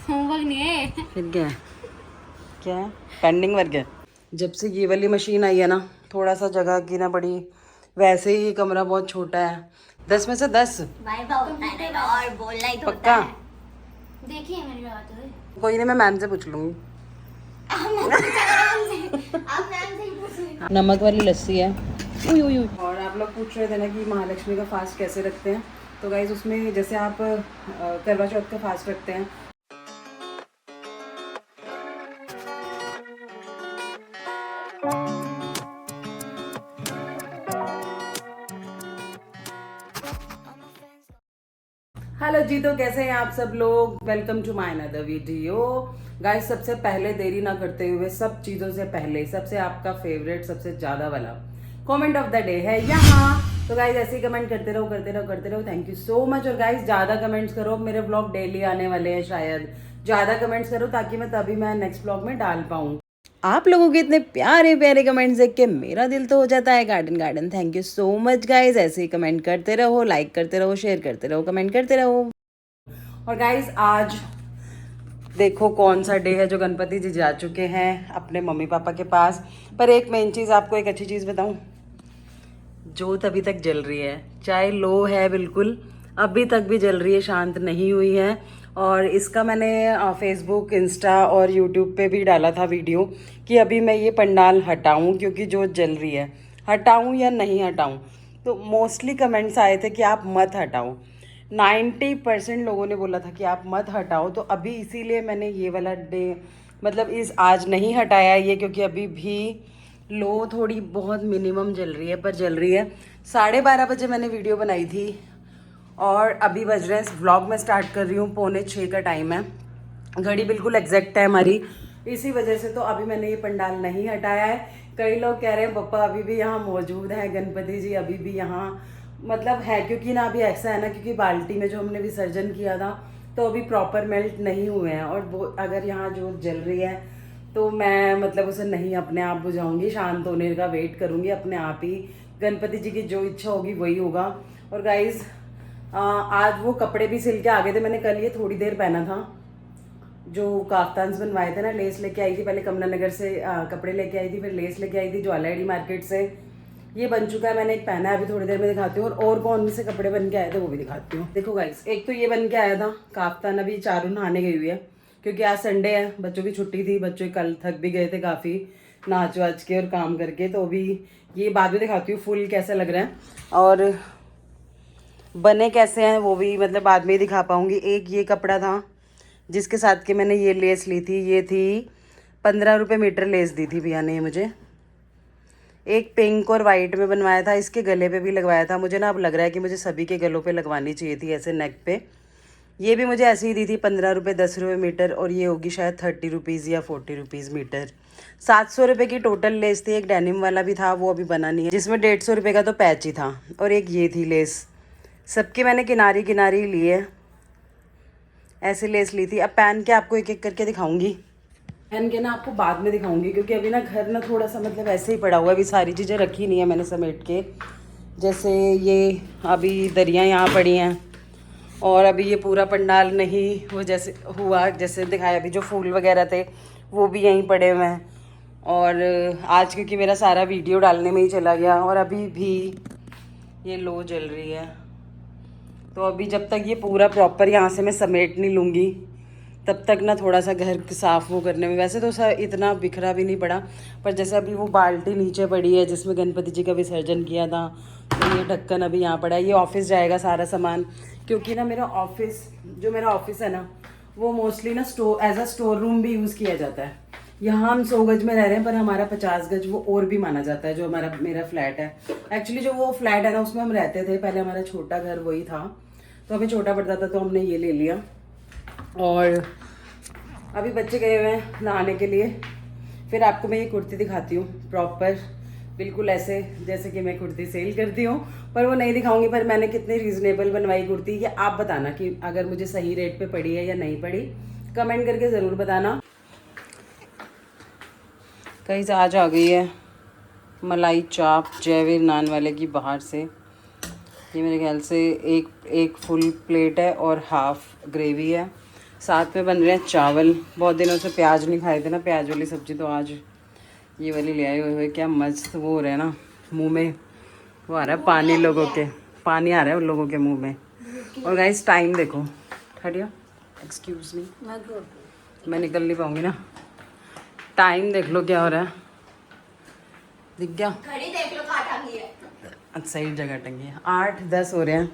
Homework नहीं है। फिर क्या है? क्या है? पेंडिंग वर्क है। जब से ये वाली मशीन आई है ना, थोड़ा सा जगह की ना बड़ी, वैसे ही ये कमरा बहुत छोटा है। 10 में से 10 वाइवा होता है ना और बोल लाइट होता पक्का। है। देखिए मेरी बात है। कोई नहीं, मैं मैम से पूछ लूंगी। आप मैम से ही पूछ लीजिए। नमक वाली लस्सी है। उई उई उई। और आप लोग पूछ रहे थे ना कि महालक्ष्मी का फास्ट कैसे रखते हैं, तो गाइज उसमें जैसे आप करवा चौथ का फास्ट रखते हैं। हेलो जी, तो कैसे हैं आप सब लोग? Welcome to my another video. Guys, सबसे पहले देरी ना करते हुए, सब चीज़ों से पहले सबसे आपका फेवरेट सबसे ज़्यादा वाला कमेंट ऑफ द डे है यहाँ। तो गाइस ऐसे ही कमेंट करते रहो करते रहो करते रहो। Thank you so much. और गाइस ज़्यादा कमेंट्स करो, मेरे ब्लॉग डेली आने वाले हैं, शायद ज़्यादा कमेंट्स करो ताकि मैं तभी मैं नेक्स्ट ब्लॉग में डाल पाऊँ। आप लोगों के इतने प्यारे प्यारे कमेंट्स देख के मेरा दिल तो हो जाता है garden garden. Thank you so much guys. ऐसे ही कमेंट करते रहो, लाइक करते रहो, शेयर करते रहो, कमेंट करते रहो। और गाइज आज देखो कौन सा डे है जो गणपति जी जा चुके हैं अपने मम्मी पापा के पास। पर एक मेन चीज़, आपको एक अच्छी चीज़ बताऊं, जोत अभी तक जल रही है, चाहे लो है बिल्कुल, अभी तक भी जल रही है, शांत नहीं हुई है। और इसका मैंने फेसबुक, इंस्टा और यूट्यूब पे भी डाला था वीडियो कि अभी मैं ये पंडाल हटाऊं क्योंकि जोत जल रही है, हटाऊं या नहीं हटाऊं। तो मोस्टली कमेंट्स आए थे कि आप मत हटाओ। 90% लोगों ने बोला था कि आप मत हटाओ। तो अभी इसीलिए मैंने ये वाला डे, मतलब इस आज नहीं हटाया ये, क्योंकि अभी भी लो थोड़ी बहुत मिनिमम जल रही है, पर जल रही है। 12:30 बजे मैंने वीडियो बनाई थी और अभी बज रहे हैं, व्लॉग में स्टार्ट कर रही हूँ 5:45 का टाइम है, घड़ी बिल्कुल एग्जैक्ट है हमारी। इसी वजह से तो अभी मैंने ये पंडाल नहीं हटाया है। कई लोग कह रहे हैं पप्पा अभी भी यहाँ मौजूद है, गणपति जी अभी भी यहाँ मतलब है, क्योंकि ना अभी ऐसा है ना, क्योंकि बाल्टी में जो हमने विसर्जन किया था तो अभी प्रॉपर मेल्ट नहीं हुए हैं। और वो अगर यहाँ जो जल रही है तो मैं मतलब उसे नहीं अपने आप बुझाऊंगी, शांत होने का वेट करूंगी अपने आप ही। गणपति जी की जो इच्छा होगी वही होगा। और गाइज आज वो कपड़े भी सिल के आ गए थे, मैंने कल ये थोड़ी देर पहना था, जो काफ्तान्स बनवाए थे ना, लेस लेके आई थी पहले कमला नगर से, कपड़े लेके आई थी, फिर लेस लेके आई थी ज्वालाडी मार्केट से। ये बन चुका है, मैंने एक पहना है, अभी थोड़ी देर में दिखाती हूँ। और कौन से कपड़े बन के आए थे वो भी दिखाती हूँ। देखो गाइस, एक तो ये बन के आया था काफ्तान, अभी चारू नहाने गई हुई है क्योंकि आज संडे है, बच्चों की छुट्टी थी, बच्चे कल थक भी गए थे काफ़ी नाच वाच के और काम करके। तो अभी ये बाद में दिखाती हूँ फुल कैसे लग रहे हैं और बने कैसे हैं, वो भी मतलब बाद में ही दिखा पाऊंगी। एक ये कपड़ा था जिसके साथ के मैंने ये लेस ली थी, ये थी 15 रुपये मीटर लेस दी थी भैया ने मुझे। एक पिंक और वाइट में बनवाया था, इसके गले पे भी लगवाया था। मुझे ना अब लग रहा है कि मुझे सभी के गलों पे लगवानी चाहिए थी ऐसे नेक पे। ये भी मुझे ऐसे ही दी थी 15 रुपये 10 रुपये मीटर, और ये होगी शायद 30 रुपीज़ या 40 रुपीज़ मीटर। 700 रुपये की टोटल लेस थी। एक डेनिम वाला भी था, वो अभी बना नहीं है, जिसमें 150 रुपये का तो पैच ही था। और एक ये थी लेस, सबकी मैंने किनारी किनारी ली है, ऐसे लेस ली थी। अब पहन के आपको एक एक करके दिखाऊंगी, पहन के ना आपको बाद में दिखाऊंगी, क्योंकि अभी ना घर ना थोड़ा सा मतलब ऐसे ही पड़ा हुआ है, अभी सारी चीज़ें रखी नहीं है मैंने समेट के। जैसे ये अभी दरियाँ यहाँ पड़ी हैं, और अभी ये पूरा पंडाल नहीं वो जैसे हुआ, जैसे दिखाया, अभी जो फूल वगैरह थे वो भी यहीं पड़े हुए हैं। और आज क्योंकि मेरा सारा वीडियो डालने में ही चला गया, और अभी भी ये लो जल रही है। तो अभी जब तक ये पूरा प्रॉपर यहाँ से मैं समेट नहीं लूँगी तब तक ना थोड़ा सा घर साफ़ वो करने में, वैसे तो सर इतना बिखरा भी नहीं पड़ा, पर जैसे अभी वो बाल्टी नीचे पड़ी है जिसमें गणपति जी का विसर्जन किया था, तो ये ढक्कन अभी यहाँ पड़ा है। ये ऑफिस जाएगा सारा सामान, क्योंकि ना मेरा ऑफिस, जो मेरा ऑफिस है ना, वो मोस्टली ना store as a store room भी यूज़ किया जाता है। यहाँ हम 100 गज में रह रहे हैं, पर हमारा 50 गज वो और भी माना जाता है, जो मेरा फ्लैट है। एक्चुअली जो वो फ्लैट है ना, उसमें हम रहते थे पहले, हमारा छोटा घर वही था, तो हमें छोटा पड़ता था तो हमने ये ले लिया। और अभी बच्चे गए हुए हैं नहाने के लिए। फिर आपको मैं ये कुर्ती दिखाती हूँ प्रॉपर, बिल्कुल ऐसे जैसे कि मैं कुर्ती सेल करती हूँ, पर वो नहीं दिखाऊंगी। पर मैंने कितनी रीजनेबल बनवाई कुर्ती, ये आप बताना कि अगर मुझे सही रेट पे पड़ी है या नहीं पड़ी, कमेंट करके ज़रूर बताना। कहीं से आज आ गई है मलाई चाप जयवीर नान वाले की बाहर से। ये मेरे ख्याल से एक फुल प्लेट है और हाफ ग्रेवी है। साथ में बन रहे हैं चावल। बहुत दिनों से प्याज नहीं खाए थे ना, प्याज वाली सब्जी, तो आज ये वाली ले आए हुए। क्या मस्त वो हो रहा है ना, मुंह में वो आ रहा है पानी, लोगों के पानी आ रहा है उन लोगों के मुंह में। और गाइस टाइम देखो, हटिया, एक्सक्यूज मी, मैं निकल नहीं पाऊंगी ना। टाइम देख लो क्या हो रहा है, दिख गया? घड़ी देख लो कहाँ टांगी है। अच्छा सही जगह टंगी है। 8:10 हो रहे हैं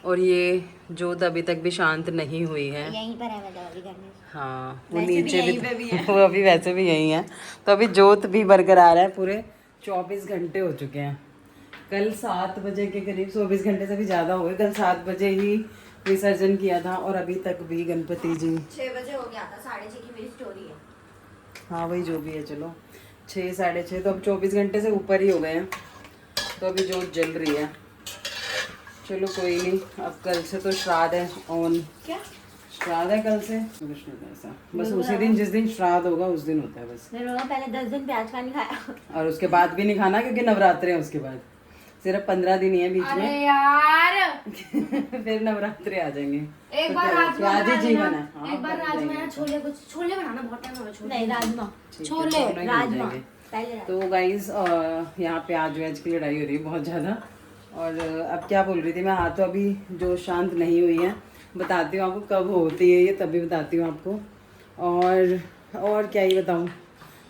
और ये जोत अभी तक भी शांत नहीं हुई है। यहीं पर है मतलब अभी घर में। हाँ वो वैसे भी नीचे यहीं पे भी है। वो अभी वैसे भी यही है। तो अभी जोत भी बरकरार है। पूरे 24 घंटे हो चुके हैं। कल 7 बजे के करीब, 24 घंटे से भी ज़्यादा हो गए। कल 7 बजे ही विसर्जन किया था और अभी तक भी गणपति जी 6 बजे हो गया था, 6:30 की मेरी स्टोरी है। हाँ वही जो भी है, चलो 6 साढ़े 6, तो अब 24 घंटे से ऊपर ही हो गए हैं। तो अभी जोत जल रही है। चलो कोई नहीं, अब कल से तो श्राद्ध है। ऑन क्या श्राद्ध है कल से विष्णु का, ऐसा बस उसी दिन, जिस दिन श्राद्ध होगा उस दिन होता है बस। मैंने पहले 10 दिन प्याज का नहीं खाया और उसके बाद भी नहीं खाना, क्योंकि नवरात्रे हैं उसके बाद। सिर्फ 15 दिन ही है बीच में। अरे यार फिर नवरात्रे आ जाएंगे। एक बार राजमा आज ही बना जीवन लेना। है। हाँ, एक बार कर राजमा लेंगे। या छोले, कुछ छोले बनाना, बहुत टाइम होगा। छोले नहीं, राजमा, ठीक है, छोले, दोनों ही बन राजमा जाएंगे। पहले। तो गाइज यहाँ पे आज वेज की लड़ाई हो रही है बहुत ज़्यादा। और अब क्या बोल रही थी मैं, हाँ तो अभी जो शांत नहीं हुई है, बताती हूँ आपको कब होती है ये, तभी बताती हूँ आपको। और क्या ही बताऊँ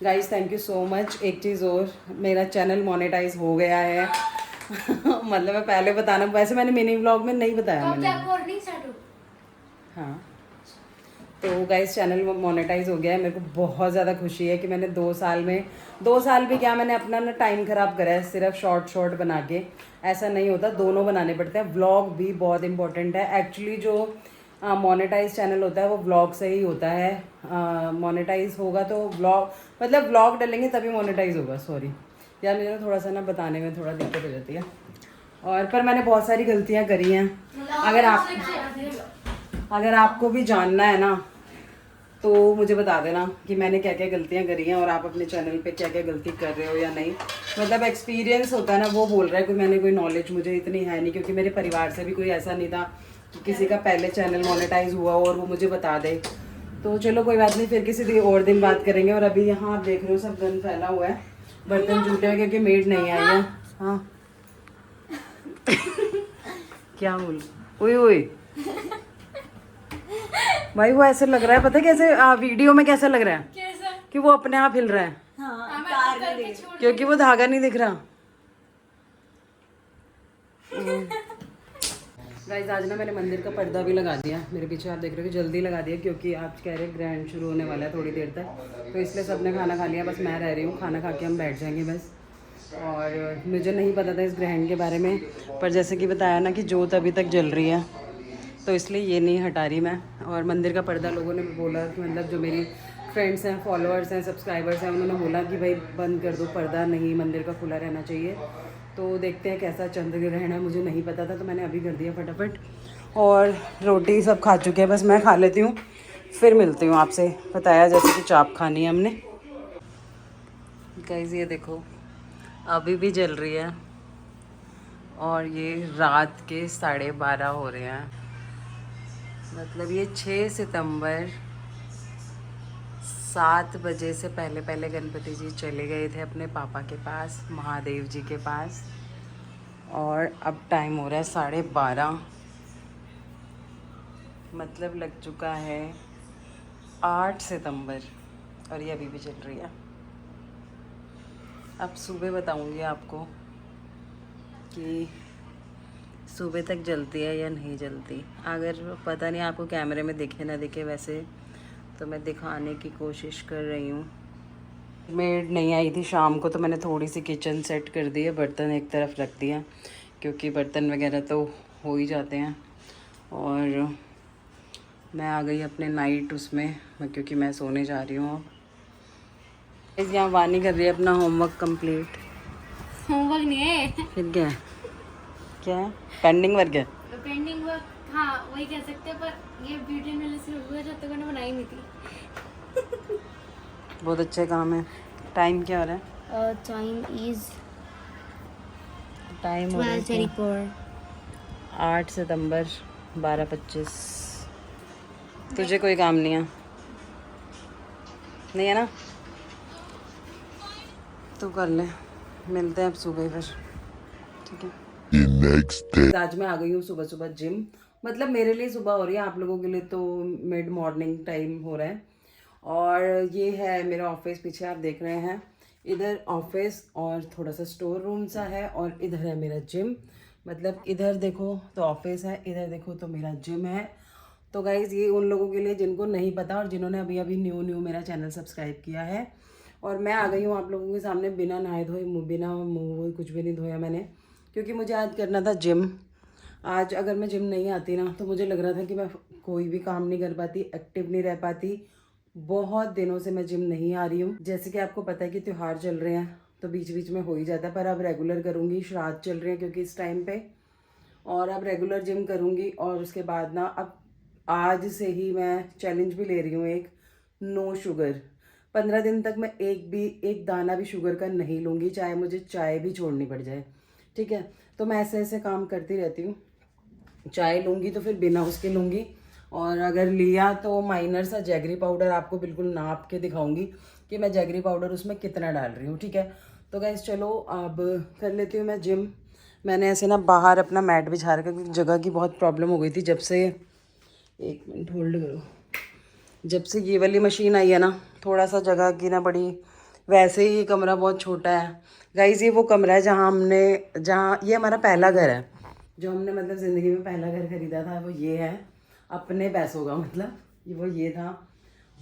guys, thank you so much. एक चीज़ और, मेरा चैनल मोनेटाइज हो गया है। मतलब मैं पहले बताना, वैसे मैंने मिनी व्लॉग में नहीं बताया मैंने। हाँ तो गाइस चैनल मोनेटाइज हो गया है। मेरे को बहुत ज़्यादा खुशी है कि मैंने 2 साल में, 2 साल भी क्या, मैंने अपना ना टाइम ख़राब करा है सिर्फ शॉर्ट बना के। ऐसा नहीं होता, दोनों बनाने पड़ते हैं। व्लॉग भी बहुत इंपॉर्टेंट है। एक्चुअली जो मोनेटाइज चैनल होता है वो व्लॉग से ही होता है। मोनेटाइज होगा तो व्लॉग, मतलब व्लॉग डालेंगे तभी मोनेटाइज होगा। सॉरी यार, मुझे थोड़ा सा ना बताने में थोड़ा दिक्कत हो जाती है। और पर मैंने बहुत सारी गलतियाँ करी हैं। अगर आपको भी जानना है ना तो मुझे बता देना कि मैंने क्या क्या गलतियां करी हैं और आप अपने चैनल पे क्या क्या गलती कर रहे हो या नहीं। मतलब एक्सपीरियंस होता है ना, वो बोल रहा है, कोई मैंने कोई नॉलेज मुझे इतनी है नहीं, क्योंकि मेरे परिवार से भी कोई ऐसा नहीं था कि किसी का पहले चैनल मोनेटाइज हुआ और वो मुझे बता दे। तो चलो कोई बात नहीं, फिर किसी और दिन बात करेंगे। और अभी यहाँ आप देख रहे हो सब गन फैला हुआ है, बर्तन जूटे हैं क्योंकि मेड नहीं आई है। हाँ क्या बोल, ओए भाई वो ऐसे लग रहा है, पता है कैसे वीडियो में कैसा लग रहा है? कैसा? कि वो अपने आप हिल रहा है। हाँ, क्योंकि वो धागा नहीं दिख रहा। गाइस आज ना मैंने मंदिर का पर्दा भी लगा दिया। मेरे पीछे आप देख रहे हो कि जल्दी लगा दिया, क्योंकि आप कह रहे हैं ग्रैंड शुरू होने वाला है थोड़ी देर तक, तो इसलिए सबने खाना खा लिया, बस मैं रह रही हूँ। खाना खा के हम बैठ जाएंगे बस। और मुझे नहीं पता था इस ग्रहण के बारे में, पर जैसे कि बताया ना कि जोत अभी तक जल रही है, तो इसलिए ये नहीं हटा रही मैं। और मंदिर का पर्दा लोगों ने बोला कि, मतलब जो मेरी फ्रेंड्स हैं, फॉलोअर्स हैं, सब्सक्राइबर्स हैं, उन्होंने बोला कि भाई बंद कर दो पर्दा, नहीं मंदिर का खुला रहना चाहिए। तो देखते हैं कैसा चंद्र ग्रहण है, मुझे नहीं पता था, तो मैंने अभी कर दिया फटाफट। और रोटी सब खा चुके हैं, बस मैं खा लेती हूँ, फिर मिलती हूँ आपसे। बताया जैसे कि चाप खानी है हमने। गाइस ये देखो अभी भी जल रही है और ये रात के 12:30 हो रहे हैं। मतलब ये 6 सितंबर 7 बजे से पहले पहले गणपति जी चले गए थे अपने पापा के पास, महादेव जी के पास। और अब टाइम हो रहा है 12:30, मतलब लग चुका है 8 सितंबर और ये अभी भी चल रही है। अब सुबह बताऊंगी आपको कि सुबह तक जलती है या नहीं जलती। अगर पता नहीं आपको कैमरे में दिखे ना दिखे, वैसे तो मैं दिखाने की कोशिश कर रही हूँ। मेड नहीं आई थी शाम को, तो मैंने थोड़ी सी किचन सेट कर दी है, बर्तन एक तरफ रख दिया, क्योंकि बर्तन वगैरह तो हो ही जाते हैं। और मैं आ गई अपने नाइट उसमें, क्योंकि मैं सोने जा रही हूँ अब। यहाँ वानी कर रही है अपना होमवर्क कंप्लीट। होमवर्क नहीं है, फिर क्या है? क्या है? पेंडिंग वर्क है। पेंडिंग वर्क, हाँ वही कह सकते हैं, पर ये ब्यूटी एनालिसिस हुआ जब तक मैंने बनाई नहीं थी। बहुत अच्छे काम है। टाइम क्या हो रहा है? टाइम इज टाइम हो रहा है 8 सितंबर 12:25। तुझे कोई काम नहीं है, नहीं है ना? तो कर ले, मिलते हैं अब सुबह फिर, ठीक है। आज मैं आ गई हूँ सुबह सुबह जिम। मतलब मेरे लिए सुबह हो रही है, आप लोगों के लिए तो मिड मॉर्निंग टाइम हो रहा है। और ये है मेरा ऑफिस, पीछे आप देख रहे हैं। इधर ऑफिस और थोड़ा सा स्टोर रूम सा है, और इधर है मेरा जिम। मतलब इधर देखो तो ऑफिस है, इधर देखो तो मेरा जिम है। तो गाइज़ ये उन लोगों के लिए जिनको नहीं पता और जिन्होंने अभी अभी न्यू मेरा चैनल सब्सक्राइब किया है। और मैं आ गई हूँ आप लोगों के सामने बिना नहाए धोए, बिना मुँह कुछ भी नहीं धोया मैंने, क्योंकि मुझे आज करना था जिम। आज अगर मैं जिम नहीं आती ना तो मुझे लग रहा था कि मैं कोई भी काम नहीं कर पाती, एक्टिव नहीं रह पाती। बहुत दिनों से मैं जिम नहीं आ रही हूँ। जैसे कि आपको पता है कि त्यौहार चल रहे हैं तो बीच बीच में हो ही जाता है, पर अब रेगुलर करूँगी। श्राद्ध चल रहे हैं क्योंकि इस टाइम पे, और अब रेगुलर जिम करूँगी। और उसके बाद ना अब आज से ही मैं चैलेंज भी ले रही हूँ एक, नो शुगर। 15 दिन तक मैं एक दाना भी शुगर का नहीं लूँगी, चाहे मुझे चाय भी छोड़नी पड़ जाए, ठीक है। तो मैं ऐसे ऐसे काम करती रहती हूँ। चाय लूँगी तो फिर बिना उसके लूँगी, और अगर लिया तो माइनर सा जैगरी पाउडर आपको बिल्कुल नाप के दिखाऊंगी कि मैं जैगरी पाउडर उसमें कितना डाल रही हूँ, ठीक है। तो गाइस चलो अब कर लेती हूँ मैं जिम। मैंने ऐसे ना बाहर अपना मैट बिछा रखा क्योंकि जगह की बहुत प्रॉब्लम हो गई थी जब से, एक मिनट होल्ड करो, जब से ये वाली मशीन आई है ना, थोड़ा सा जगह की ना बड़ी। वैसे ही ये कमरा बहुत छोटा है गाइस। ये वो कमरा है जहाँ ये हमारा पहला घर है, जो हमने मतलब ज़िंदगी में पहला घर खरीदा था, वो ये है, अपने पैसों का। मतलब ये था।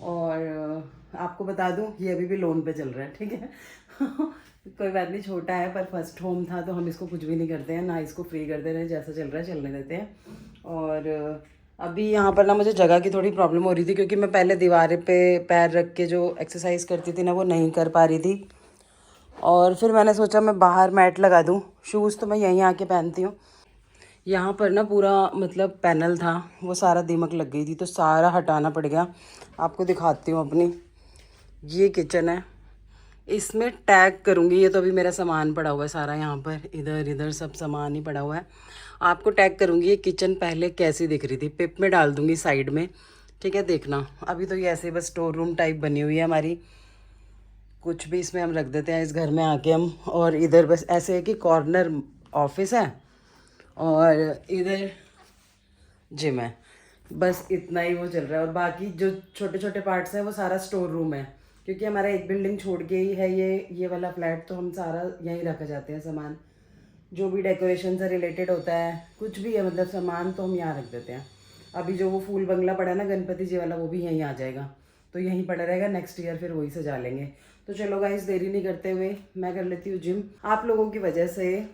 और आपको बता दूं ये अभी भी लोन पे चल रहा है, ठीक है। कोई बात नहीं, छोटा है पर फर्स्ट होम था तो हम इसको कुछ भी नहीं करते हैं, ना इसको फ्री कर दे रहे हैं, जैसा चल रहा है चलने देते हैं। और अभी यहाँ पर ना मुझे जगह की थोड़ी प्रॉब्लम हो रही थी, क्योंकि मैं पहले दीवार पे पैर रख के जो एक्सरसाइज करती थी ना वो नहीं कर पा रही थी। और फिर मैंने सोचा मैं बाहर मैट लगा दूँ। शूज़ तो मैं यहीं आके पहनती हूँ। यहाँ पर ना पूरा मतलब पैनल था, वो सारा दीमक लग गई थी तो सारा हटाना पड़ गया। आपको दिखाती हूँ अपनी, ये किचन है, इसमें टैग करूँगी। ये तो अभी मेरा सामान पड़ा हुआ है सारा, यहाँ पर इधर इधर सब सामान ही पड़ा हुआ है। आपको टैग करूँगी ये किचन पहले कैसी दिख रही थी, पिप में डाल दूँगी साइड में, ठीक है। देखना अभी तो ये ऐसे बस स्टोर रूम टाइप बनी हुई है हमारी, कुछ भी इसमें हम रख देते हैं इस घर में आके हम। और इधर बस ऐसे है कि कॉर्नर ऑफिस है और इधर जिम है, बस इतना ही वो चल रहा है। और बाकी जो छोटे छोटे पार्ट्स हैं वो सारा स्टोर रूम है, क्योंकि हमारा एक बिल्डिंग छोड़ के ही है ये वाला फ्लैट, तो हम सारा यहीं रखा जाते हैं सामान। जो भी डेकोरेशन से रिलेटेड होता है, कुछ भी है मतलब सामान, तो हम यहाँ रख देते हैं। अभी जो वो फूल बंगला पड़ा है ना गणपति जी वाला, वो भी यहीं आ जाएगा, तो यहीं पड़ा रहेगा। नेक्स्ट ईयर फिर वही सजा लेंगे। तो चलो गाइस देरी नहीं करते हुए मैं कर लेती हूँ जिम। आप लोगों की वजह से,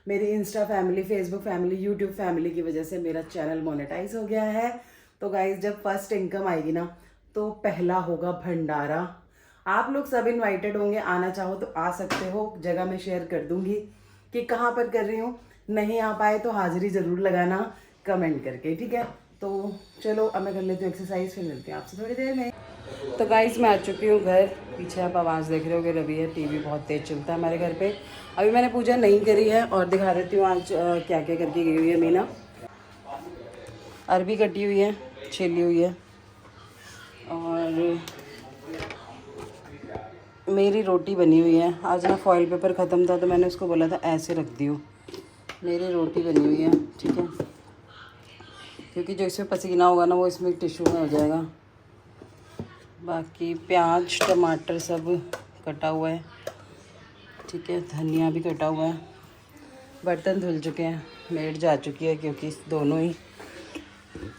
मेरी Insta family, Facebook family, YouTube family की वजह से मेरा चैनल मोनेटाइज हो गया है। तो गाइज जब फर्स्ट इनकम आएगी ना तो पहला होगा भंडारा। आप लोग सब इनवाइटेड होंगे, आना चाहो तो आ सकते हो, जगह मैं शेयर कर दूंगी कि कहाँ पर कर रही हूँ। नहीं आ पाए तो हाजिरी ज़रूर लगाना कमेंट करके, ठीक है। तो चलो अब मैं कर लेती हूँ एक्सरसाइज, फिर मिलती हूँ आपसे थोड़ी देर में। तो गाइस मैं आ चुकी हूँ घर। पीछे आप आवाज़ देख रहे हो कि रवि है, टीवी बहुत तेज़ चलता है हमारे घर पे। अभी मैंने पूजा नहीं करी है और दिखा देती हूँ आज क्या क्या करके गई हुई है मीना। अरबी कटी हुई है, छिली हुई है, और मेरी रोटी बनी हुई है। आज ना फॉइल पेपर ख़त्म था तो मैंने उसको बोला था ऐसे रख दियो। मेरी रोटी बनी हुई है, ठीक है, क्योंकि जो इसमें पसीना होगा ना वो इसमें टिश्यू में हो जाएगा। बाकी प्याज टमाटर सब कटा हुआ है, ठीक है, धनिया भी कटा हुआ है। बर्तन धुल चुके हैं, मेड जा चुकी है क्योंकि दोनों ही।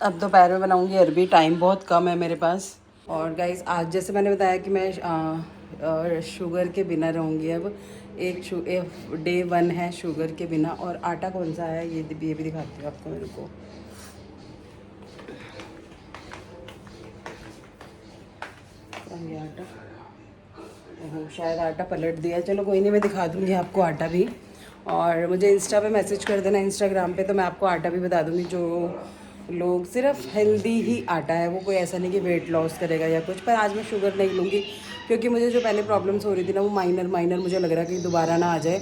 अब दोपहर में बनाऊंगी अरबी, टाइम बहुत कम है मेरे पास। और गाइस आज जैसे मैंने बताया कि मैं शुगर के बिना रहूँगी। अब डे 1 है शुगर के बिना। और आटा कौन सा है ये भी दिखाती हूँ आपको मेरे को। ये आटा, ओहो शायद आटा पलट दिया, चलो कोई नहीं, मैं दिखा दूँगी आपको आटा भी। और मुझे इंस्टा पे मैसेज कर देना, इंस्टाग्राम पे, तो मैं आपको आटा भी बता दूँगी। जो लोग सिर्फ हेल्दी ही आटा है, वो कोई ऐसा नहीं कि वेट लॉस करेगा या कुछ। पर आज मैं शुगर नहीं लूँगी क्योंकि मुझे जो पहले प्रॉब्लम्स हो रही थी ना वो माइनर मुझे लग रहा है कि दोबारा ना आ जाए।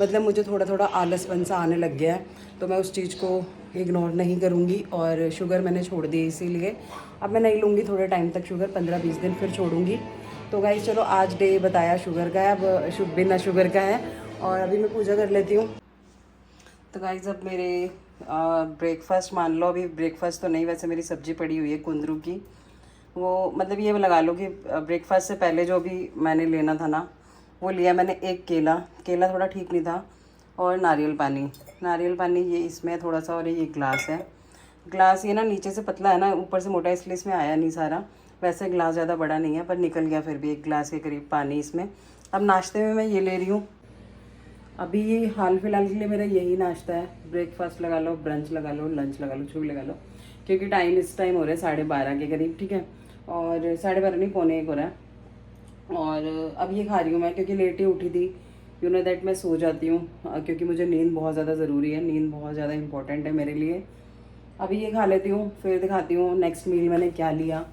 मतलब मुझे थोड़ा थोड़ा आलसपन सा आने लग गया है, तो मैं उस चीज़ को इग्नोर नहीं करूँगी। और शुगर मैंने छोड़ दी, इसीलिए अब मैं नहीं लूँगी थोड़े टाइम तक शुगर, 15-20 दिन फिर छोड़ूंगी। तो गाइस चलो, आज डे बताया शुगर का है, अब बिना शुगर का है। और अभी मैं पूजा कर लेती हूँ। तो गाइस अब मेरे ब्रेकफास्ट मान लो, अभी ब्रेकफास्ट तो नहीं, वैसे मेरी सब्जी पड़ी हुई है कुंदरू की। वो मतलब ये लगा लो कि ब्रेकफास्ट से पहले जो भी मैंने लेना था ना, वो लिया मैंने। एक केला थोड़ा ठीक नहीं था, और नारियल पानी ये इसमें थोड़ा सा, और ये ग्लास है। ग्लास ये ना नीचे से पतला है ना, ऊपर से मोटा है, इसलिए इसमें आया नहीं सारा। वैसे ग्लास ज़्यादा बड़ा नहीं है, पर निकल गया फिर भी 1 गिलास के करीब पानी इसमें। अब नाश्ते में मैं ये ले रही हूँ। अभी ये हाल फिलहाल के लिए मेरा यही नाश्ता है। ब्रेकफास्ट लगा लो, ब्रंच लगा लो, लंच लगा लो, जो भी लगा लो, क्योंकि इस टाइम हो रहा है 12:30 के करीब, ठीक है। और 12:30 नहीं, 12:45 हो रहा है। और अब ये खा रही हूँ मैं, क्योंकि लेट ही उठी थी। यू नो दैट मैं सो जाती हूँ, क्योंकि मुझे नींद बहुत ज़्यादा ज़रूरी है, नींद बहुत ज़्यादा इंपॉर्टेंट है मेरे लिए। अभी ये खा लेती हूँ, फिर दिखाती हूँ नेक्स्ट मील मैंने क्या लिया।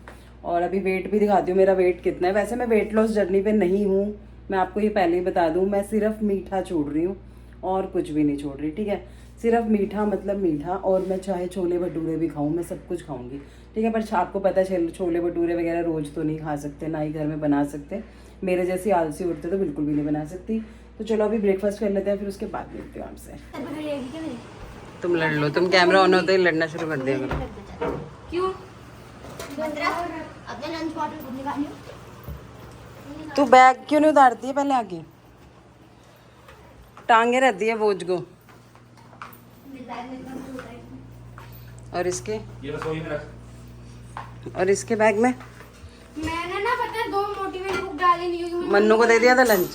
और अभी वेट भी दिखाती हूँ, मेरा वेट कितना है। वैसे मैं वेट लॉस जर्नी पे नहीं हूँ, मैं आपको ये पहले ही बता दूँ। मैं सिर्फ मीठा छोड़ रही हूँ और कुछ भी नहीं छोड़ रही, ठीक है। सिर्फ मीठा, मतलब मीठा। और मैं चाहे छोले भटूरे भी खाऊँ, मैं सब कुछ खाऊंगी, ठीक है। पर आपको पता है छोले भटूरे वगैरह रोज़ तो नहीं खा सकते, ना ही घर में बना सकते। मेरे जैसी आलसी उठते तो बिल्कुल भी नहीं बना सकती। तो चलो अभी ब्रेकफास्ट कर लेते हैं, फिर उसके बाद मिलती हूँ आपसे। तुम लड़ लो, तुम कैमरा ऑन होते ही लड़ना शुरू कर दिया करो। क्यों? अपने लंच बॉटल खुद निकाली। तू बैग क्यों नहीं उतारती है पहले आके? टांगे रहती है बोझ को। और इसके बैग में मैंने ना पता है 2 मोटिवेट बुक डाली नहीं, क्योंकि मन्नू को दे दिया था लंच।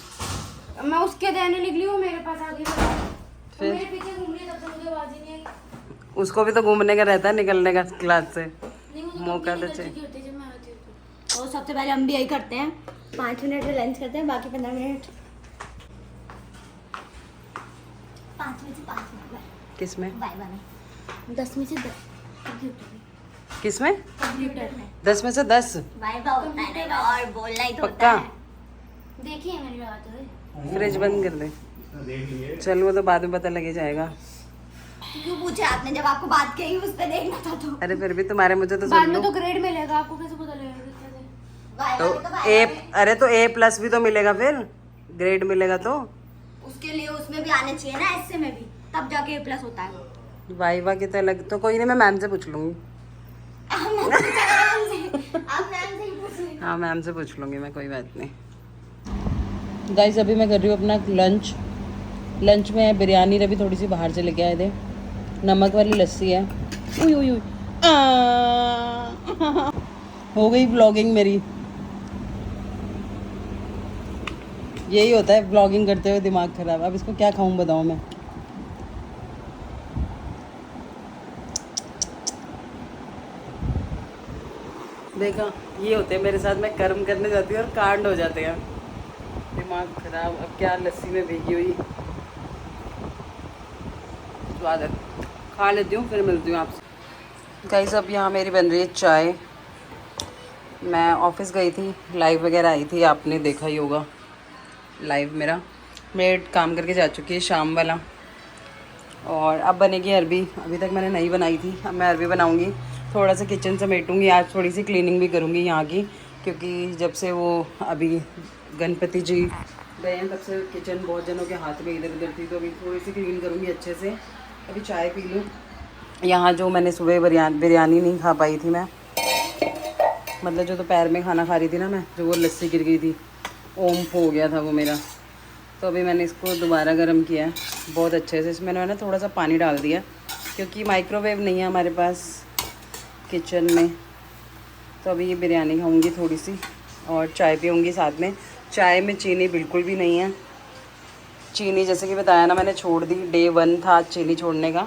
मैं उसके देने निकली हूँ, मेरे पास आ गई। फिर मेरे पीछे घूम रही है, तब तक मुझे आवाज ही नहीं आई। उसको भी तो घूमने का रहता है, निकलने का क्लास से। नहीं, मुझे मौका तो तो चाहिए। होती है जब मैं आती हूँ तो। और सबसे पहले हम भी यही करते हैं, 5 मिनट में लंच करते हैं, बाकी 15 मिनट 5 में से 5 मिनट किस में? वाइवा में, 10 में से 10 कंप्यूटर में। किस में? कंप्यूटर में 10 में से 10? वाइवा होता है ना, और बोलना ही तो होता पक्का? है। देखिए मेरी बात हुई। फ्रिज बंद कर दे। चल वो तो बाद में पता लगे जाएगा। क्यों पूछा आपने, जब आपको बात कही उस पे देखना था तो। अरे फिर भी तुम्हारे मुझे तो बाद सुन में लो। तो ग्रेड मिलेगा, आपको कैसे पता लगेगा कितने से? वाइवा तो में तो ए, वाइवा में, अरे तो A+ भी तो मिलेगा, फिर ग्रेड मिलेगा तो। उसके लिए उसमें भी आना चाहिए ना, ऐसे में भी, तब जाके A+ होता है। वाइवा की तो अलग, तो कोई नहीं, मैं मैम से पूछ लूंगी। आप मैम से ही पूछ लीजिए। हाँ मैम से पूछ लूँगी मैं, कोई बात नहीं। गाइस अभी मैं कर रही हूँ अपना लंच में बिरयानी रवि थोड़ी सी बाहर से लेके आए थे, नमक वाली लस्सी है। उई उई उई हो गई व्लॉगिंग मेरी। यही होता है व्लॉगिंग करते हुए दिमाग खराब। अब इसको क्या खाऊं बताऊं मैं? देखा, ये होते हैं मेरे साथ, मैं कर्म करने जाती हूँ और कांड हो जाते हैं। दिमाग खराब। अब क्या, लस्सी में भीगी हुई स्वागत, खा लेती हूँ, फिर मिलती हूँ आपसे। गाइस अब यहाँ मेरी बन रही है चाय। मैं ऑफिस गई थी, लाइव वगैरह आई थी, आपने देखा ही होगा लाइव मेरा। मेड काम करके जा चुकी है शाम वाला। और अब बनेगी अरबी। अभी तक मैंने नहीं बनाई थी, अब मैं अरबी बनाऊँगी। थोड़ा सा किचन समेटूँगी आज, थोड़ी सी क्लीनिंग भी करूँगी यहाँ की, क्योंकि जब से वो अभी गणपति जी गए हैं तब से किचन बहुत जनों के हाथ में इधर उधर थी, तो अभी थोड़ी सी क्लीन करूँगी अच्छे से। अभी चाय पी लूँ। यहाँ जो मैंने सुबह बिरयानी नहीं खा पाई थी मैं, मतलब जो दोपहर में खाना खा रही थी ना मैं, जो वो लस्सी गिर गई थी, ओम्फ हो गया था वो मेरा। तो अभी मैंने इसको दोबारा गर्म किया है बहुत अच्छे से। इसमें मैंने थोड़ा सा पानी डाल दिया, क्योंकि माइक्रोवेव नहीं है हमारे पास किचन में। तो अभी ये बिरयानी खाऊंगी थोड़ी सी, और चाय पीऊँगी साथ में। चाय में चीनी बिल्कुल भी नहीं है। चीनी जैसे कि बताया ना, मैंने छोड़ दी, डे 1 था चीनी छोड़ने का।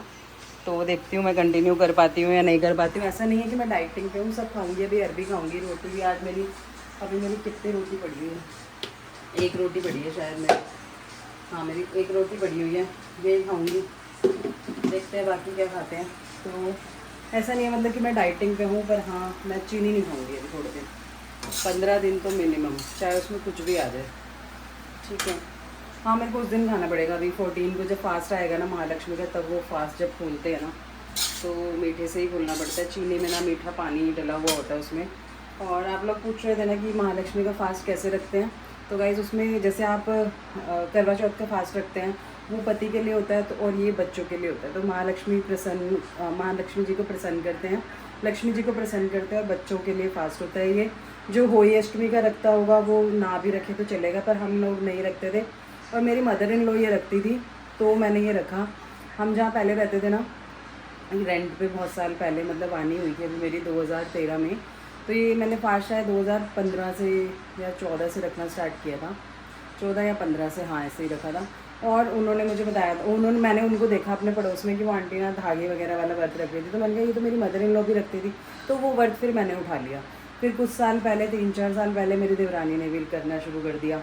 तो देखती हूँ मैं कंटिन्यू कर पाती हूँ या नहीं कर पाती हूँ। ऐसा नहीं है कि मैं डाइटिंग पे हूँ, सब खाऊंगी। अभी अरबी खाऊंगी, रोटी भी आज मेरी, अभी मेरी कितनी रोटी पड़ी हुई है? 1 रोटी पड़ी है शायद मेरी। हाँ मेरी 1 रोटी पड़ी हुई है, ये खाऊंगी। देखते हैं बाकी क्या खाते हैं। तो ऐसा नहीं है मतलब कि मैं डाइटिंग पे हूँ, पर हाँ मैं चीनी नहीं खाऊंगी अभी थोड़े दिन, 15 दिन तो मिनिमम, चाहे उसमें कुछ भी आ जाए, ठीक है। हाँ मेरे को उस दिन खाना पड़ेगा। अभी 14 को जब फास्ट आएगा ना महालक्ष्मी का, तब वो फास्ट जब फूलते हैं ना तो मीठे से ही फूलना पड़ता है। चीनी में ना मीठा पानी डला हुआ होता है उसमें। और आप लोग पूछ रहे थे ना कि महालक्ष्मी का फास्ट कैसे रखते हैं, तो गाइज़ उसमें जैसे आप करवा चौथ का फास्ट रखते हैं वो पति के लिए होता है, तो और ये बच्चों के लिए होता है। तो महालक्ष्मी जी को प्रसन्न करते हैं, लक्ष्मी जी को प्रसन्न करते हैं, और बच्चों के लिए फास्ट होता है ये। जो होली अष्टमी का रखता होगा वो ना भी रखे तो चलेगा, पर हम लोग नहीं रखते थे, और मेरी मदर इन लॉ ये रखती थी तो मैंने ये रखा। हम जहाँ पहले रहते थे ना रेंट पे, बहुत साल पहले, मतलब आनी हुई थी अभी मेरी 2013 में, तो ये मैंने फास्ट शायद 2015 से या 14 से रखना स्टार्ट किया था, 14 या 15 से, हाँ ऐसे ही रखा था। और उन्होंने मुझे बताया था, मैंने उनको देखा अपने पड़ोस में कि वो आंटी ना धागे वगैरह वाला व्रत रख रही थी, तो मैंने कहा ये तो मेरी मदर इन लॉ भी रखती थी, तो वो व्रत फिर मैंने उठा लिया। फिर कुछ साल पहले, 3-4 साल पहले मेरी देवरानी ने भी करना शुरू कर दिया।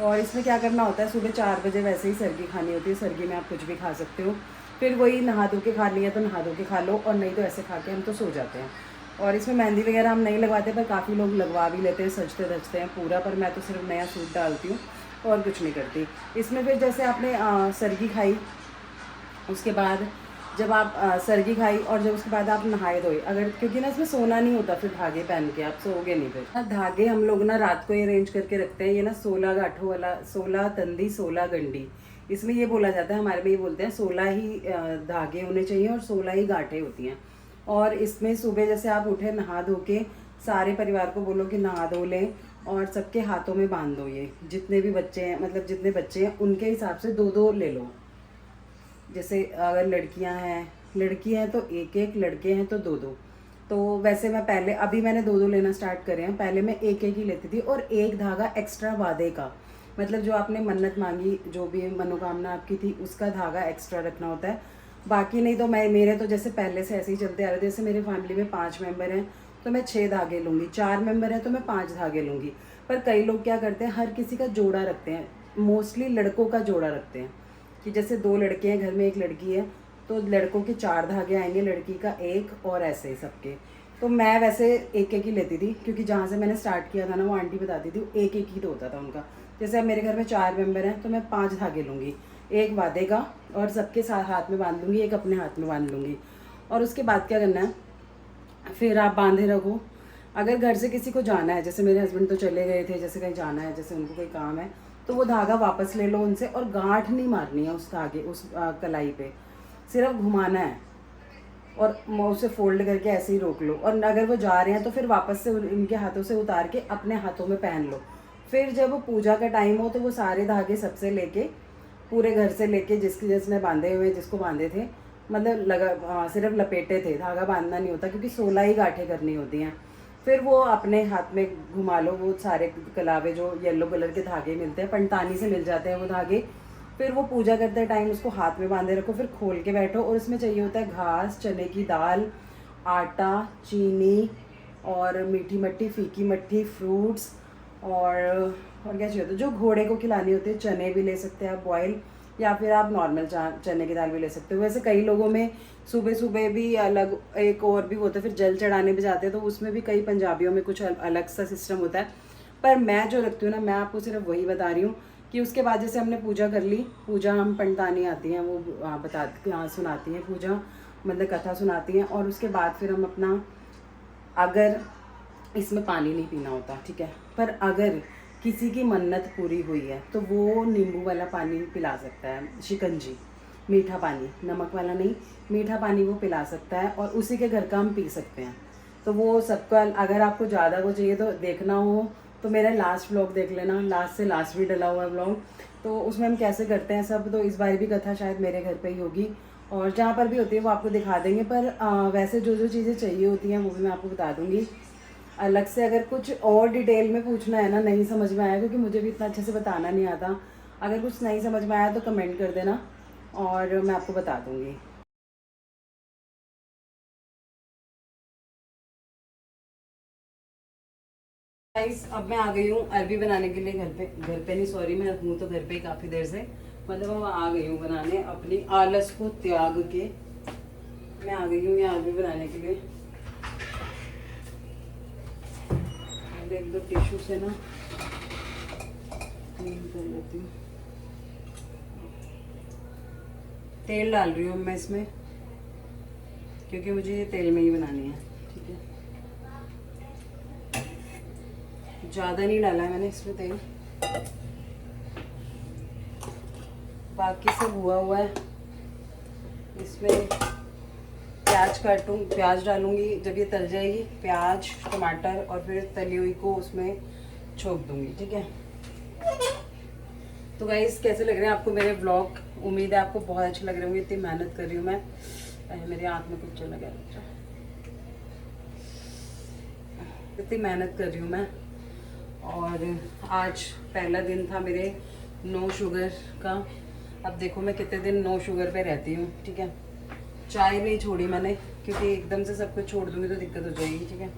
और इसमें क्या करना होता है, सुबह 4 बजे वैसे ही सरगी खानी होती है, सरगी में आप कुछ भी खा सकते हो। फिर वही नहा धो के खानी है तो नहा धो के खा लो, और नहीं तो ऐसे खा के हम तो सो जाते हैं। और इसमें मेहंदी वगैरह हम नहीं लगवाते, पर काफ़ी लोग लगवा भी लेते हैं, सजते धजते हैं पूरा, पर मैं तो सिर्फ नया सूट डालती हूँ और कुछ नहीं करती इसमें। फिर जैसे आपने सरगी खाई, उसके बाद जब आप सरगी खाई और जब उसके बाद आप नहाए धोए, अगर क्योंकि ना इसमें सोना नहीं होता, फिर धागे पहन के आप सोओगे नहीं। फिर धागे हम लोग ना रात को ही अरेंज करके रखते हैं। ये ना 16 गांठों वाला, 16 तंदी 16 गंडी, इसमें ये बोला जाता है, हमारे में ये बोलते हैं 16 ही धागे होने चाहिए और 16 ही गांठें होती हैं। और इसमें सुबह जैसे आप उठे नहा धो के, सारे परिवार को बोलो कि नहा धो लें और सबके हाथों में बांध दो। ये जितने भी बच्चे हैं, मतलब जितने बच्चे हैं उनके हिसाब से 2-2 ले लो। जैसे अगर लड़की हैं तो 1-1, लड़के हैं तो 2-2। तो वैसे मैं पहले, अभी मैंने 2-2 लेना स्टार्ट करे हैं, पहले मैं 1-1 ही लेती थी। और एक धागा एक्स्ट्रा वादे का, मतलब जो आपने मन्नत मांगी, जो भी मनोकामना आपकी थी, उसका धागा एक्स्ट्रा रखना होता है। बाकी नहीं तो मेरे तो जैसे पहले से ऐसे ही चलते आ रहे थे। जैसे मेरी फैमिली में 5 मेंबर हैं तो मैं 6 धागे लूँगी, 4 मेंबर हैं तो मैं 5 धागे लूँगी। पर कई लोग क्या करते हैं, हर किसी का जोड़ा रखते हैं, मोस्टली लड़कों का जोड़ा रखते हैं कि जैसे 2 लड़के हैं घर में, 1 लड़की है, तो लड़कों के 4 धागे आएंगे, लड़की का 1, और ऐसे ही सबके। तो मैं वैसे 1-1 ही लेती थी, क्योंकि जहाँ से मैंने स्टार्ट किया था ना वो आंटी बताती थी 1-1 ही तो होता था उनका। जैसे अब मेरे घर में 4 मेंबर हैं तो मैं 5 धागे लूँगी, 1 वादे का और सबके साथ हाथ में बांध लूँगी, 1 अपने हाथ में बांध लूँगी। और उसके बाद क्या करना है, फिर आप बांधे रखो। अगर घर से किसी को जाना है, जैसे मेरे हस्बैंड तो चले गए थे, जैसे कहीं जाना है, जैसे उनको कोई काम है, तो वो धागा वापस ले लो उनसे, और गांठ नहीं मारनी है उस धागे, उस कलाई पे, सिर्फ घुमाना है और उसे फोल्ड करके ऐसे ही रोक लो। और अगर वो जा रहे हैं तो फिर वापस से उनके हाथों से उतार के अपने हाथों में पहन लो। फिर जब पूजा का टाइम हो तो वो सारे धागे सबसे लेके, पूरे घर से लेके, जिसने बांधे हुए, जिसको बांधे थे, मतलब सिर्फ लपेटे थे, धागा बांधना नहीं होता, क्योंकि 16 ही गांठें करनी होती हैं। फिर वो अपने हाथ में घुमा लो, वो सारे कलावे जो येलो कलर के धागे मिलते हैं, पंतानी से मिल जाते हैं वो धागे। फिर वो पूजा करते टाइम उसको हाथ में बांधे रखो, फिर खोल के बैठो। और इसमें चाहिए होता है घास, चने की दाल, आटा, चीनी और मीठी मट्ठी, फीकी मट्ठी, फ्रूट्स, और क्या चाहिए होता है, जो घोड़े को खिलानी होती है, चने भी ले सकते हैं आप बॉयल, या फिर आप नॉर्मल चने की दाल भी ले सकते हो। वैसे कई लोगों में सुबह सुबह भी अलग एक और भी होता है, फिर जल चढ़ाने भी जाते हैं, तो उसमें भी कई पंजाबियों में कुछ अलग सा सिस्टम होता है। पर मैं जो रखती हूँ ना, मैं आपको सिर्फ वही बता रही हूँ कि उसके बाद जैसे हमने पूजा कर ली, पूजा हम पंडितानी आती हैं वो सुनाती हैं पूजा, मतलब कथा सुनाती हैं, और उसके बाद फिर हम अपना, अगर इसमें पानी नहीं पीना होता, ठीक है, पर अगर किसी की मन्नत पूरी हुई है तो वो नींबू वाला पानी पिला सकता है, शिकंजी, मीठा पानी, नमक वाला नहीं, मीठा पानी वो पिला सकता है, और उसी के घर का हम पी सकते हैं। तो वो सबका, अगर आपको ज़्यादा वो चाहिए तो देखना हो तो मेरा लास्ट व्लॉग देख लेना, लास्ट से लास्ट भी डला हुआ है व्लॉग, तो उसमें हम कैसे करते हैं सब। तो इस बार भी कथा शायद मेरे घर पे ही होगी, और जहाँ पर भी होती है वो आपको दिखा देंगे। पर वैसे जो जो चीज़ें चाहिए होती हैं वो भी मैं आपको बता दूँगी अलग से। अगर कुछ और डिटेल में पूछना है ना, नहीं समझ में आया, क्योंकि मुझे भी इतना अच्छे से बताना नहीं आता, अगर कुछ नहीं समझ में आया तो कमेंट कर देना और मैं आपको बता दूँगी। गाइस अब मैं आ गई हूँ अरबी बनाने के लिए, घर पे नहीं, सॉरी, मैं हूँ तो घर पे ही काफ़ी देर से, मतलब अब आ गई हूँ बनाने, अपनी आलस को त्याग के मैं आ गई हूँ यहाँ अरबी बनाने के लिए। एक दो टिश्यू से ना क्लीन कर लेती हूँ। तेल डाल रही हूँ मैं इसमें, क्योंकि मुझे ये तेल में ही बनानी है। ठीक है, ज़्यादा नहीं डाला है मैंने इसमें तेल, बाकी सब हुआ है। इसमें प्याज डालूंगी जब ये तल जाएगी, प्याज टमाटर, और फिर तली हुई को उसमें छोक दूंगी। ठीक है, तो गाइस कैसे लग रहे हैं आपको मेरे व्लॉग? उम्मीद है आपको बहुत अच्छे लग रहे होंगे। इतनी मेहनत कर रही हूँ मैं, मेरे हाथ में कुछ लगा, इतनी मेहनत कर रही हूँ मैं। और आज पहला दिन था मेरे नो शुगर का। अब देखो मैं कितने दिन नो शुगर पे रहती हूँ। ठीक है, चाय नहीं छोड़ी मैंने, क्योंकि एकदम से सब कुछ छोड़ दूंगी तो दिक्कत हो जाएगी। ठीक है,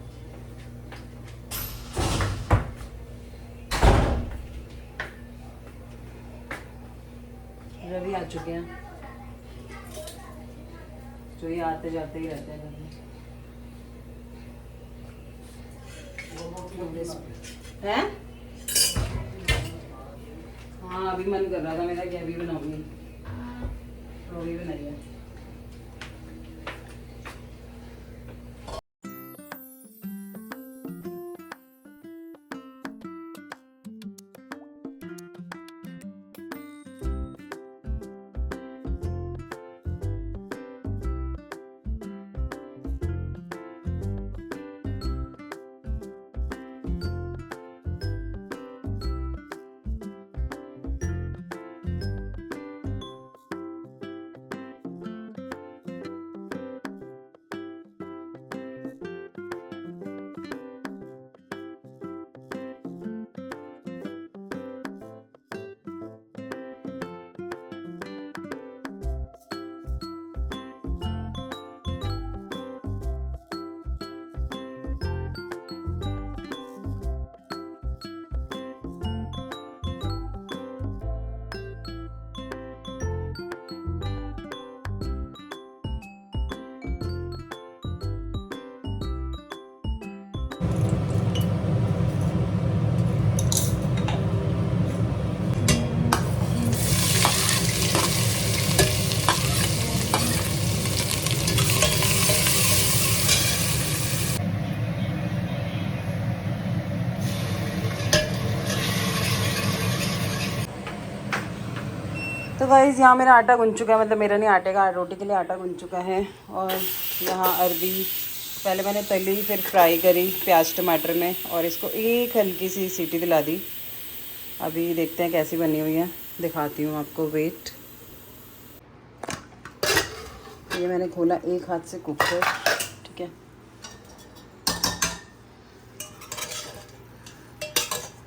रवि आ चुके हैं, जो ये आते जाते ही रहते हैं। हैं? हाँ, अभी मन कर रहा था मेरा कि अभी बनाऊंगी, तो अभी बनाई है। तो गाइस यहाँ मेरा आटा गूंथ चुका है, मतलब मेरा नहीं, आटे का, रोटी के लिए आटा गूंथ चुका है। और यहाँ अरबी पहले मैंने तली, फिर फ्राई करी प्याज टमाटर में, और इसको एक हल्की सी सीटी दिला दी। अभी देखते हैं कैसी बनी हुई है, दिखाती हूँ आपको। वेट, ये मैंने खोला एक हाथ से कुकर। ठीक है,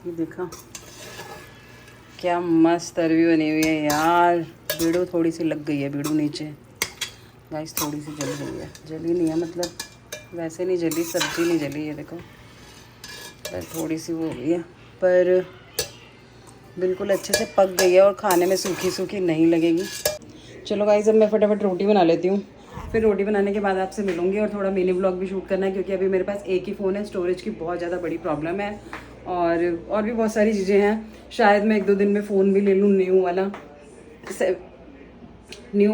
ये देखा क्या मस्त अरबी बनी हुई है यार। बीड़ू थोड़ी सी लग गई है, बीड़ू नीचे गाइस, थोड़ी सी जल गई है। जली नहीं है, मतलब वैसे नहीं जली, सब्जी नहीं जली है देखो, पर थोड़ी सी वो हो गई है, पर बिल्कुल अच्छे से पक गई है और खाने में सूखी सूखी नहीं लगेगी। चलो गाइस, अब मैं फटाफट रोटी बना लेती हूँ, फिर रोटी बनाने के बाद आपसे मिलूँगी। और थोड़ा मिनी व्लॉग भी शूट करना है, क्योंकि अभी मेरे पास एक ही फ़ोन है, स्टोरेज की बहुत ज़्यादा बड़ी प्रॉब्लम है, और भी बहुत सारी चीज़ें हैं। शायद मैं 1-2 दिन में फ़ोन भी ले लूँ न्यू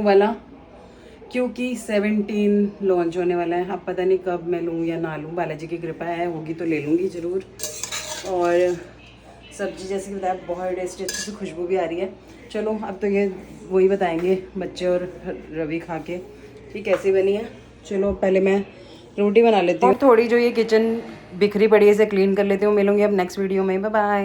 वाला, क्योंकि 17 लॉन्च होने वाला है। अब पता नहीं कब मैं लूँ या ना लूँ, बालाजी की कृपा है, होगी तो ले लूँगी ज़रूर। और सब्ज़ी जैसे कि बताया, बहुत टेस्टी, अच्छी सी खुशबू भी आ रही है। चलो अब तो ये वही बताएंगे बच्चे और रवि खा के कि कैसी बनी है। चलो पहले मैं रोटी बना लेती हूँ, थोड़ी जो ये किचन बिखरी पड़ी है इसे क्लीन कर लेती हूँ। मिलूँगी अब नेक्स्ट वीडियो में, बाय बाय।